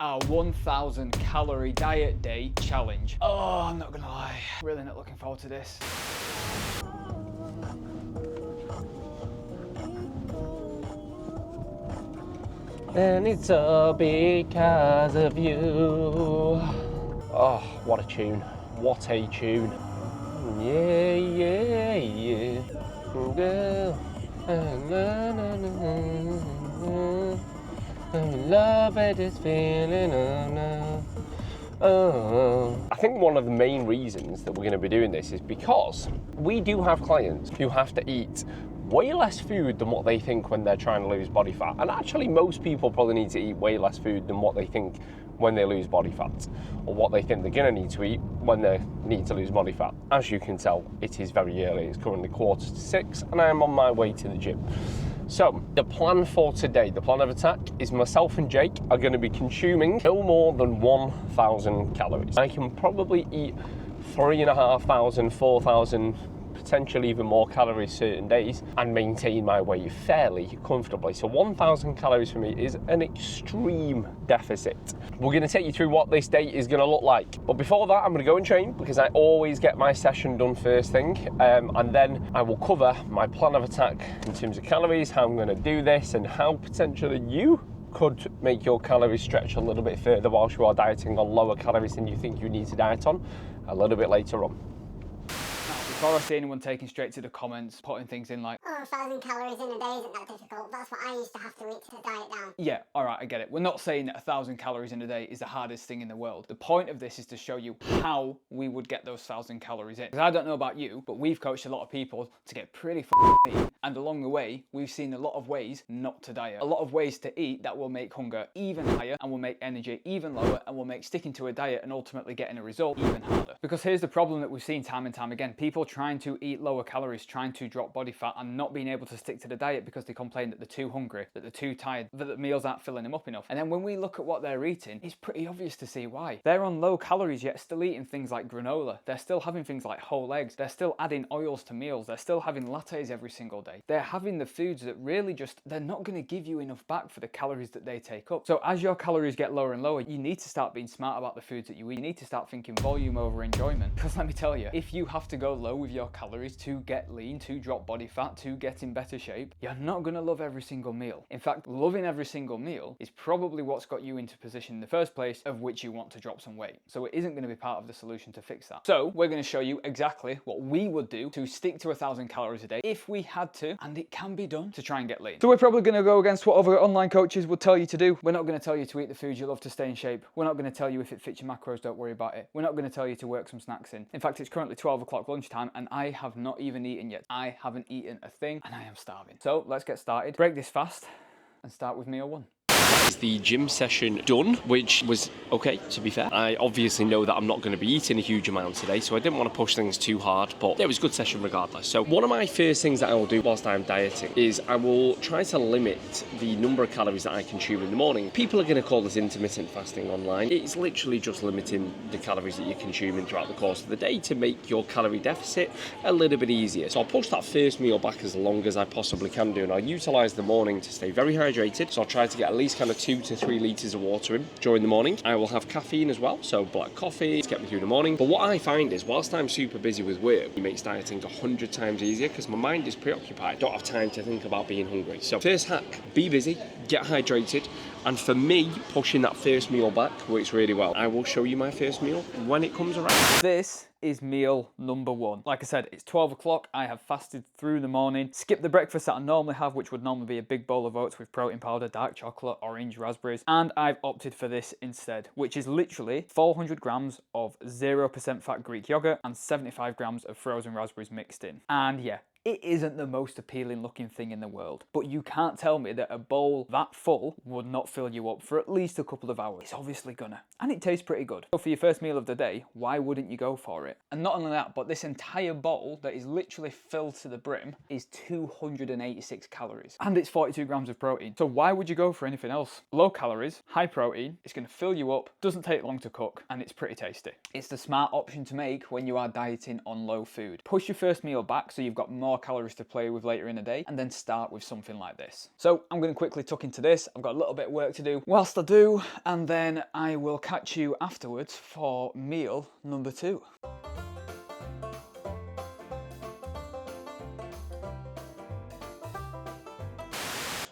our 1,000 calorie diet day challenge. Oh, I'm not gonna lie, really not looking forward to this. And it's all because of you. Oh, what a tune. What a tune. Yeah, yeah, yeah. Girl. Love it, this feeling, oh no. Oh. I think one of the main reasons that we're going to be doing this is because we do have clients who have to eat way less food than what they think when they're trying to lose body fat. And actually most people probably need to eat way less food than what they think when they lose body fat, or what they think they're going to need to eat when they need to lose body fat. As you can tell, it is very early. It's currently 5:45 and I am on my way to the gym. So the plan for today, the plan of attack, is myself and Jake are going to be consuming no more than 1,000 calories. I can probably eat 3,500, 4,000, potentially even more calories certain days and maintain my weight fairly comfortably. So 1,000 calories for me is an extreme deficit. We're going to take you through what this day is going to look like. But before that, I'm going to go and train because I always get my session done first thing. And then I will cover my plan of attack in terms of calories, how I'm going to do this, and how potentially you could make your calories stretch a little bit further whilst you are dieting on lower calories than you think you need to diet on a little bit later on. Before I see anyone taking straight to the comments, putting things in like, oh, 1,000 calories in a day isn't that difficult. That's what I used to have to eat to diet down. yeah, all right, I get it. We're not saying that 1,000 calories in a day is the hardest thing in the world. The point of this is to show you how we would get those 1,000 calories in. Because I don't know about you, but we've coached a lot of people to get pretty lean. And along the way, we've seen a lot of ways not to diet. A lot of ways to eat that will make hunger even higher and will make energy even lower and will make sticking to a diet and ultimately getting a result even harder. Because here's the problem that we've seen time and time again. People trying to eat lower calories, trying to drop body fat and not being able to stick to the diet because they complain that they're too hungry, that they're too tired, that the meals aren't filling them up enough. And then when we look at what they're eating, it's pretty obvious to see why. They're on low calories yet still eating things like granola. They're still having things like whole eggs. They're still adding oils to meals. They're still having lattes every single day. They're having the foods that really just, they're not going to give you enough back for the calories that they take up. So as your calories get lower and lower, you need to start being smart about the foods that you eat. You need to start thinking volume over enjoyment. Because let me tell you, if you have to go low with your calories to get lean, to drop body fat, to get in better shape, you're not going to love every single meal. In fact, loving every single meal is probably what's got you into position in the first place of which you want to drop some weight. So it isn't going to be part of the solution to fix that. So we're going to show you exactly what we would do to stick to 1,000 calories a day if we had to, and it can be done to try and get lean. So we're probably going to go against what other online coaches would tell you to do. We're not going to tell you to eat the foods you love to stay in shape. We're not going to tell you if it fits your macros, don't worry about it. We're not going to tell you to work some snacks in. In fact, it's currently 12 o'clock lunchtime and I have not even eaten yet. I haven't eaten a thing and I am starving. So let's get started. Break this fast and start with meal one. Is the gym session done, which was okay, to be fair. I obviously know that I'm not going to be eating a huge amount today, so I didn't want to push things too hard, but it was a good session regardless. So one of my first things that I will do whilst I'm dieting is I will try to limit the number of calories that I consume in the morning. People are going to call this intermittent fasting online. It's literally just limiting the calories that you're consuming throughout the course of the day to make your calorie deficit a little bit easier. So I'll push that first meal back as long as I possibly can do, and I'll utilise the morning to stay very hydrated. So I'll try to get at least kind of 2 to 3 litres of water in during the morning. I will have caffeine as well, so black coffee to get me through the morning. But what I find is whilst I'm super busy with work, it makes dieting 100 times easier because my mind is preoccupied. Don't have time to think about being hungry. So first hack, be busy, get hydrated, and for me, pushing that first meal back works really well. I will show you my first meal when it comes around. This is meal number one. Like I said, it's 12 o'clock. I have fasted through the morning. Skip the breakfast that I normally have, which would normally be a big bowl of oats with protein powder, dark chocolate, orange, raspberries. And I've opted for this instead, which is literally 400 grams of 0% fat Greek yogurt and 75 grams of frozen raspberries mixed in. And yeah, it isn't the most appealing looking thing in the world, but you can't tell me that a bowl that full would not fill you up for at least a couple of hours. It's obviously gonna. And it tastes pretty good. So for your first meal of the day, why wouldn't you go for it? And not only that, but this entire bowl that is literally filled to the brim is 286 calories. And it's 42 grams of protein. So why would you go for anything else? Low calories, high protein, it's gonna fill you up, doesn't take long to cook, and it's pretty tasty. It's the smart option to make when you are dieting on low food. Push your first meal back so you've got more more calories to play with later in the day, and then start with something like this. So I'm going to quickly tuck into this. I've got a little bit of work to do whilst I do, and then I will catch you afterwards for meal number 2.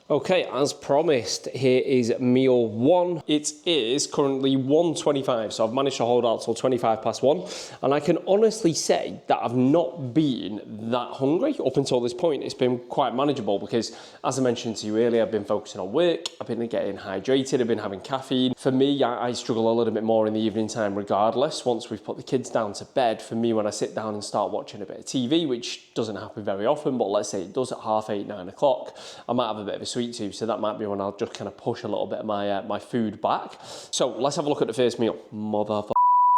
Okay, as promised, here is meal 1. It is currently 1:25, so I've managed to hold out till 1, and I can honestly say that I've not been that hungry up until this point. It's been quite manageable because, as I mentioned to you earlier, I've been focusing on work, I've been getting hydrated, I've been having caffeine. For me, I struggle a little bit more in the evening time regardless. Once we've put the kids down to bed, for me, when I sit down and start watching a bit of TV, which doesn't happen very often, but let's say it does at 8:30, 9 o'clock, I might have a bit of a sweet tooth, so that might be when I'll just kind of push a little bit of my food back. So let's have a look at the first meal.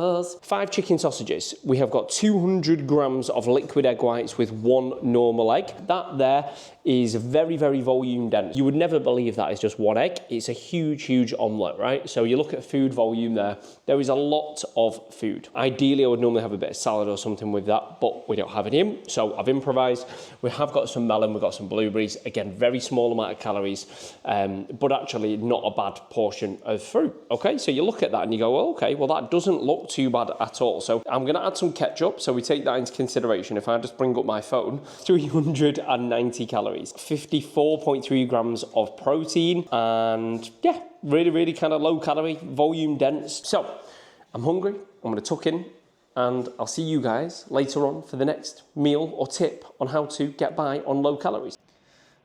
5 chicken sausages. We have got 200 grams of liquid egg whites with 1 normal egg. That there is very, very volume dense. You would never believe that is just 1 egg. It's a huge, huge omelette, right? So you look at food volume there, there is a lot of food. Ideally, I would normally have a bit of salad or something with that, but we don't have any in, so I've improvised. We have got some melon, we've got some blueberries. Again, very small amount of calories, but actually not a bad portion of fruit, okay? So you look at that and you go, well, okay, well, that doesn't look too bad at all. So I'm gonna add some ketchup, so we take that into consideration. If I just bring up my phone, 390 calories, 54.3 grams of protein, and yeah, really, really kind of low calorie, volume dense. So I'm hungry, I'm gonna tuck in, and I'll see you guys later on for the next meal or tip on how to get by on low calories.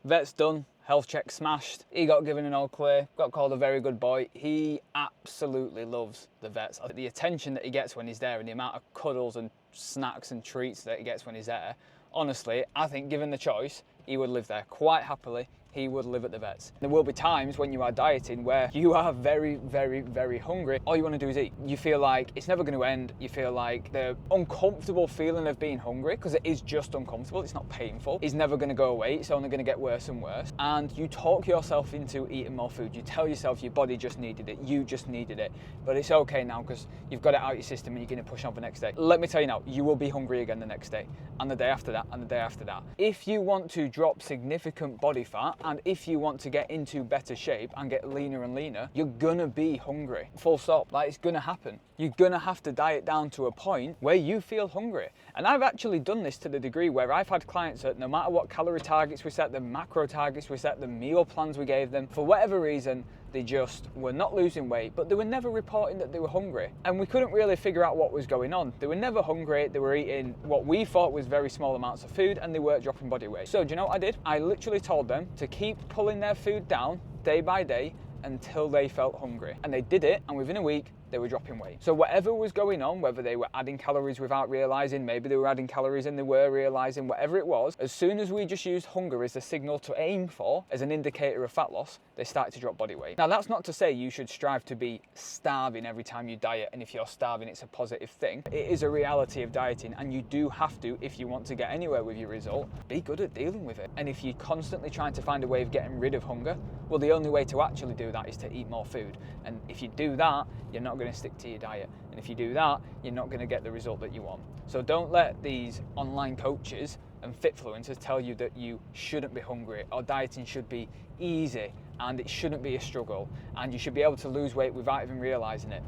Vet's done. Health check smashed. He got given an all clear, got called a very good boy. He absolutely loves the vets. The attention that he gets when he's there and the amount of cuddles and snacks and treats that he gets when he's there, honestly, I think given the choice, he would live there quite happily. He would live at the vets. There will be times when you are dieting where you are very, very, very hungry. All you want to do is eat. You feel like it's never going to end. You feel like the uncomfortable feeling of being hungry, because it is just uncomfortable, it's not painful, is never going to go away. It's only going to get worse and worse. And you talk yourself into eating more food. You tell yourself your body just needed it. You just needed it. But it's okay now because you've got it out your system and you're going to push on the next day. Let me tell you now, you will be hungry again the next day, and the day after that, and the day after that. If you want to drop significant body fat, and if you want to get into better shape and get leaner and leaner, you're gonna be hungry. Full stop. Like, it's gonna happen. You're gonna have to diet down to a point where you feel hungry. And I've actually done this to the degree where I've had clients that no matter what calorie targets we set, the macro targets we set, the meal plans we gave them, for whatever reason, they just were not losing weight, but they were never reporting that they were hungry. And we couldn't really figure out what was going on. They were never hungry, they were eating what we thought was very small amounts of food, and they weren't dropping body weight. So do you know what I did? I literally told them to keep pulling their food down day by day until they felt hungry. And they did it, and within a week, they were dropping weight. So whatever was going on, whether they were adding calories without realizing, maybe they were adding calories and they were realizing, whatever it was, as soon as we just used hunger as the signal to aim for, as an indicator of fat loss, they started to drop body weight. Now, that's not to say you should strive to be starving every time you diet, and if you're starving, it's a positive thing. It is a reality of dieting, and you do have to, if you want to get anywhere with your result, be good at dealing with it. And if you're constantly trying to find a way of getting rid of hunger, well, the only way to actually do that is to eat more food. And if you do that, you're not going to stick to your diet. And if you do that, you're not going to get the result that you want. So don't let these online coaches and fitfluencers tell you that you shouldn't be hungry, or dieting should be easy and it shouldn't be a struggle and you should be able to lose weight without even realizing it.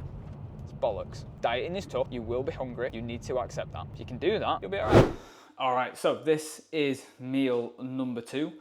It's bollocks. Dieting is tough. You will be hungry. You need to accept that. If you can do that, you'll be all right. All right, so this is meal number 2.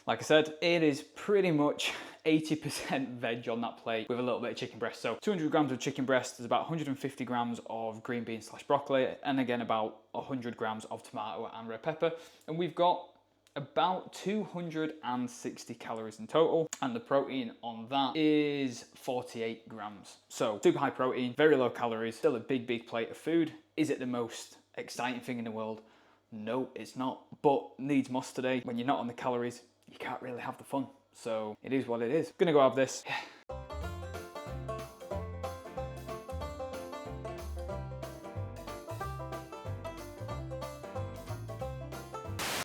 Like I said, it is pretty much 80% veg on that plate with a little bit of chicken breast. So 200 grams of chicken breast, there's about 150 grams of green beans / broccoli, and again about 100 grams of tomato and red pepper. And we've got about 260 calories in total, and the protein on that is 48 grams. So super high protein, very low calories, still a big, big plate of food. Is it the most exciting thing in the world? No, it's not, but needs must today. When you're not on the calories, you can't really have the fun. So it is what it is. Gonna go have this.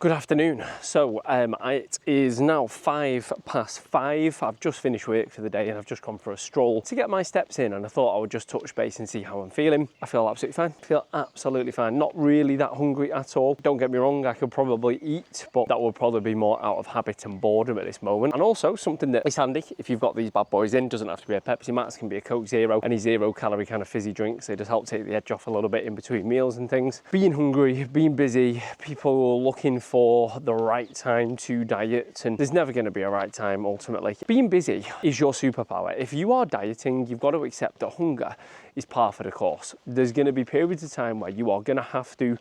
Good afternoon. So it is now 5:05. I've just finished work for the day and I've just gone for a stroll to get my steps in, and I thought I would just touch base and see how I'm feeling. I feel absolutely fine. I feel absolutely fine. Not really that hungry at all. Don't get me wrong, I could probably eat, but that would probably be more out of habit and boredom at this moment. And also something that is handy if you've got these bad boys in, doesn't have to be a Pepsi Max, can be a Coke Zero, any 0-calorie kind of fizzy drinks. They just help take the edge off a little bit in between meals and things. Being hungry, being busy, people looking for the right time to diet, and there's never going to be a right time ultimately. Being busy is your superpower. If you are dieting, you've got to accept that hunger is par for the course. There's going to be periods of time where you are going to have to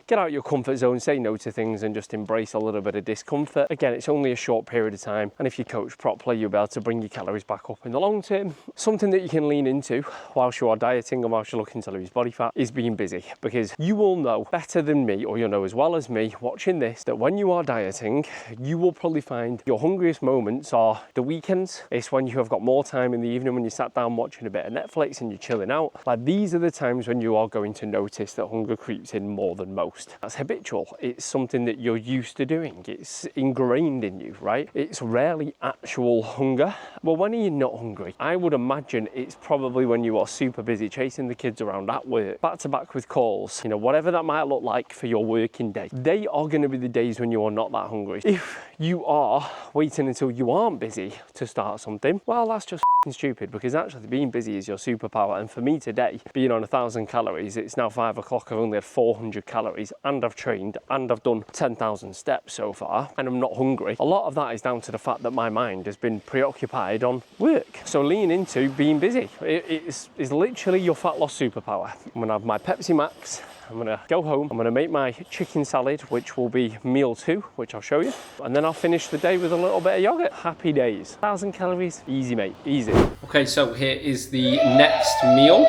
get out your comfort zone, say no to things, and just embrace a little bit of discomfort. Again, it's only a short period of time, and if you coach properly, you'll be able to bring your calories back up in the long term. Something that you can lean into whilst you are dieting and whilst you're looking to lose body fat is being busy, because you will know better than me, or you'll know as well as me watching this, that when you are dieting, you will probably find your hungriest moments are the weekends. It's when you have got more time in the evening, when you sat down watching a bit of Netflix and you're chilling out. Like, these are the times when you are going to notice that hunger creeps in more than most. That's habitual. It's something that you're used to doing. It's ingrained in you, right? It's rarely actual hunger. Well, when are you not hungry? I would imagine it's probably when you are super busy chasing the kids around at work, back to back with calls, you know, whatever that might look like for your working day. They are going to be the days when you are not that hungry. If you are waiting until you aren't busy to start something, well, that's just stupid, because actually being busy is your superpower. And for me today, being on 1,000 calories, it's now 5 o'clock, I've only had 400 calories, and I've trained, and I've done 10,000 steps so far, and I'm not hungry. A lot of that is down to the fact that my mind has been preoccupied on work. So lean into being busy. It's literally your fat loss superpower. I'm gonna have my Pepsi Max, I'm gonna go home, I'm gonna make my chicken salad, which will be meal 2, which I'll show you, and then I'll finish the day with a little bit of yogurt. Happy days. 1,000 calories, easy mate, easy. Okay, so here is the next meal,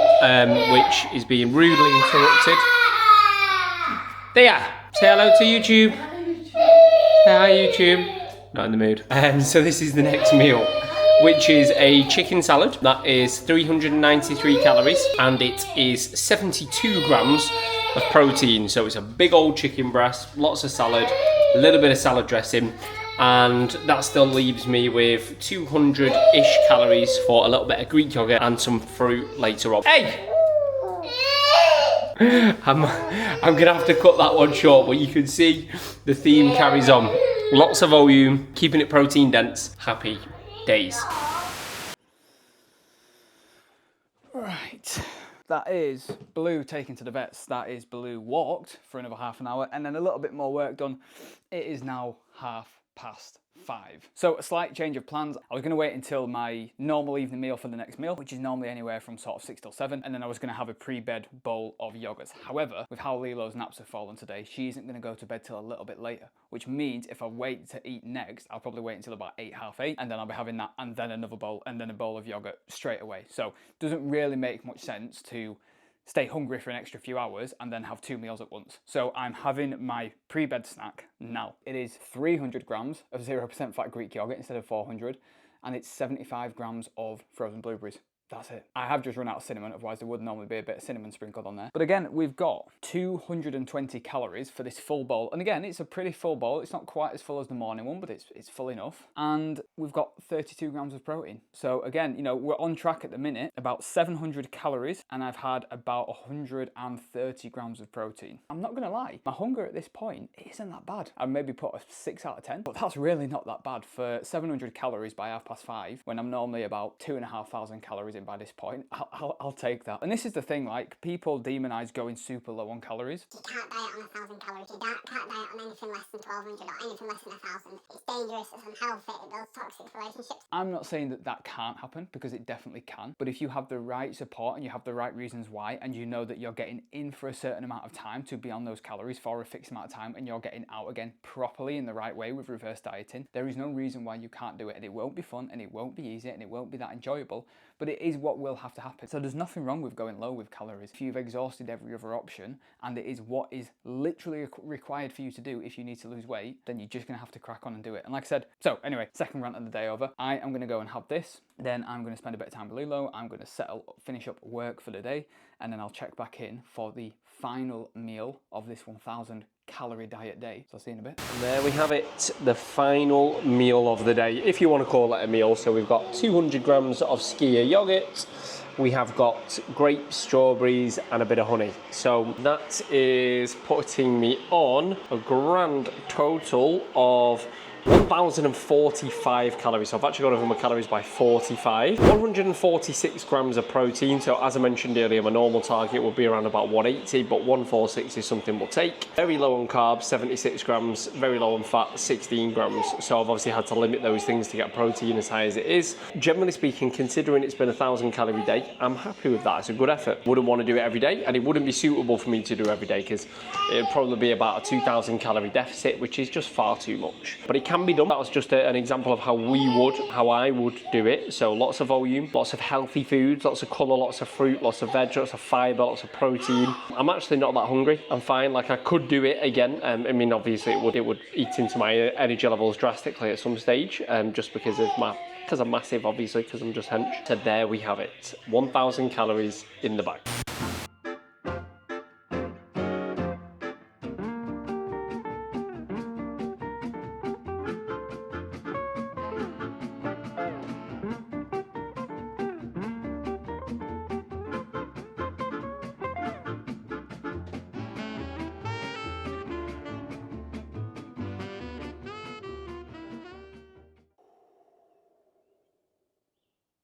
which is being rudely interrupted. There, say hello to YouTube. Say hi YouTube. Not in the mood. So this is the next meal, which is a chicken salad. That is 393 calories, and it is 72 grams of protein. So it's a big old chicken breast, lots of salad, a little bit of salad dressing, and that still leaves me with 200-ish calories for a little bit of Greek yogurt and some fruit later on. Hey! I'm gonna have to cut that one short, but you can see the theme carries on. Lots of volume, keeping it protein dense. Happy days. Right. That is Blue taken to the vets. That is Blue walked for another half an hour, and then a little bit more work done. It is now 5:30. So a slight change of plans. I was going to wait until my normal evening meal for the next meal, which is normally anywhere from sort of 6 till 7, and then I was going to have a pre-bed bowl of yogurts. However, with how Lilo's naps have fallen today, she isn't going to go to bed till a little bit later, which means if I wait to eat next, I'll probably wait until about 8, half 8, and then I'll be having that and then another bowl and then a bowl of yogurt straight away. So it doesn't really make much sense to stay hungry for an extra few hours and then have 2 meals at once. So I'm having my pre-bed snack now. It is 300 grams of 0% fat Greek yogurt instead of 400, and it's 75 grams of frozen blueberries. That's it. I have just run out of cinnamon, otherwise there would normally be a bit of cinnamon sprinkled on there. But again, we've got 220 calories for this full bowl. And again, it's a pretty full bowl. It's not quite as full as the morning one, but it's full enough. And we've got 32 grams of protein. So again, you know, we're on track at the minute, about 700 calories, and I've had about 130 grams of protein. I'm not gonna lie, my hunger at this point isn't that bad. I'd maybe put a 6 out of 10, but that's really not that bad for 700 calories by 5:30, when I'm normally about 2,500 calories in by this point. I'll take that. And this is the thing, like, people demonize going super low on calories. You can't diet on 1,000 calories. You can't diet on anything less than 1,200 or anything less than 1,000. It's dangerous, it's unhealthy, it builds toxic relationships. I'm not saying that that can't happen, because it definitely can. But if you have the right support and you have the right reasons why, and you know that you're getting in for a certain amount of time to be on those calories for a fixed amount of time, and you're getting out again properly in the right way with reverse dieting, there is no reason why you can't do it. And it won't be fun, and it won't be easy, and it won't be that enjoyable, but it is what will have to happen. So there's nothing wrong with going low with calories if you've exhausted every other option, and it is what is literally required for you to do if you need to lose weight, then you're just gonna have to crack on and do it. And like I said, so anyway, second rant of the day over. I am gonna go and have this, then I'm gonna spend a bit of time with Lilo, I'm gonna finish up work for the day, and then I'll check back in for the final meal of this 1,000 calorie diet day. So I'll see you in a bit. And there we have it, the final meal of the day, if you want to call it a meal. So we've got 200 grams of skyr yogurt, we have got grapes, strawberries, and a bit of honey. So that is putting me on a grand total of 1,045 calories. So I've actually got over my calories by 45. 146 grams of protein. So as I mentioned earlier, my normal target would be around about 180, but 146 is something we'll take. Very low on carbs, 76 grams. Very low on fat, 16 grams. So I've obviously had to limit those things to get protein as high as it is. Generally speaking, considering it's been a 1,000 calorie day, I'm happy with that. It's a good effort. Wouldn't want to do it every day, and it wouldn't be suitable for me to do every day because it'd probably be about a 2,000 calorie deficit, which is just far too much. But it can be done. That was just an example of how I would do it. So lots of volume, lots of healthy foods, lots of colour, lots of fruit, lots of veg, lots of fibre, lots of protein. I'm actually not that hungry. I'm fine. Like, I could do it again. I mean, obviously it would eat into my energy levels drastically at some stage, just because I'm massive, obviously, because I'm just hench. So there we have it. 1,000 calories in the bag.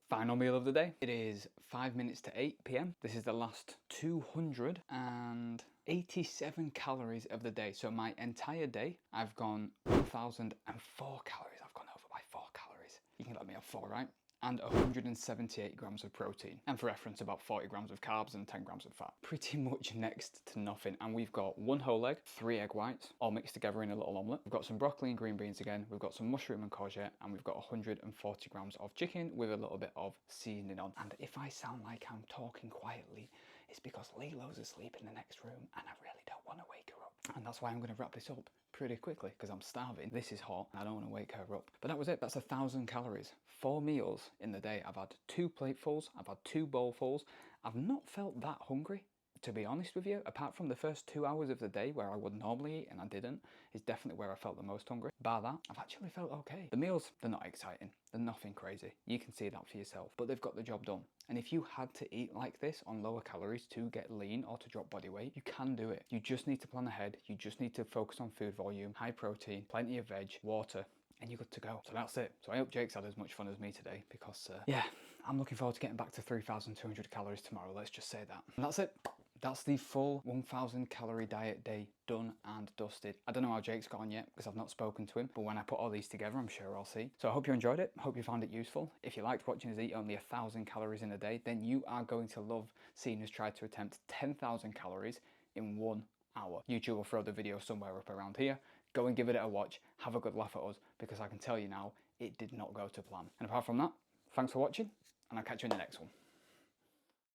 Final meal of the day. It is 5 minutes to 8 p.m. This is the last 287 calories of the day. So my entire day, I've gone 1,004 calories. I've gone over by 4 calories. You can let me have 4, right? And 178 grams of protein. And for reference, about 40 grams of carbs and 10 grams of fat. Pretty much next to nothing. And we've got 1 whole egg, 3 egg whites, all mixed together in a little omelette. We've got some broccoli and green beans again. We've got some mushroom and courgette, and we've got 140 grams of chicken with a little bit of seasoning on. And if I sound like I'm talking quietly, it's because Lilo's asleep in the next room and I really don't want to wake her up. And that's why I'm going to wrap this up pretty quickly because I'm starving. This is hot. I don't want to wake her up. But that was it. That's 1,000 calories. 4 meals in the day. I've had 2 platefuls. I've had 2 bowlfuls. I've not felt that hungry, to be honest with you. Apart from the first 2 hours of the day where I would normally eat and I didn't, is definitely where I felt the most hungry. Bar that, I've actually felt okay. The meals, they're not exciting. They're nothing crazy. You can see that for yourself. But they've got the job done. And if you had to eat like this on lower calories to get lean or to drop body weight, you can do it. You just need to plan ahead. You just need to focus on food volume, high protein, plenty of veg, water, and you're good to go. So that's it. So I hope Jake's had as much fun as me today because, yeah, I'm looking forward to getting back to 3,200 calories tomorrow. Let's just say that. And that's it. That's the full 1,000 calorie diet day done and dusted. I don't know how Jake's got on yet because I've not spoken to him, but when I put all these together, I'm sure I'll see. So I hope you enjoyed it. I hope you found it useful. If you liked watching us eat only 1,000 calories in a day, then you are going to love seeing us try to attempt 10,000 calories in 1 hour. YouTube will throw the video somewhere up around here. Go and give it a watch. Have a good laugh at us because I can tell you now, it did not go to plan. And apart from that, thanks for watching and I'll catch you in the next one.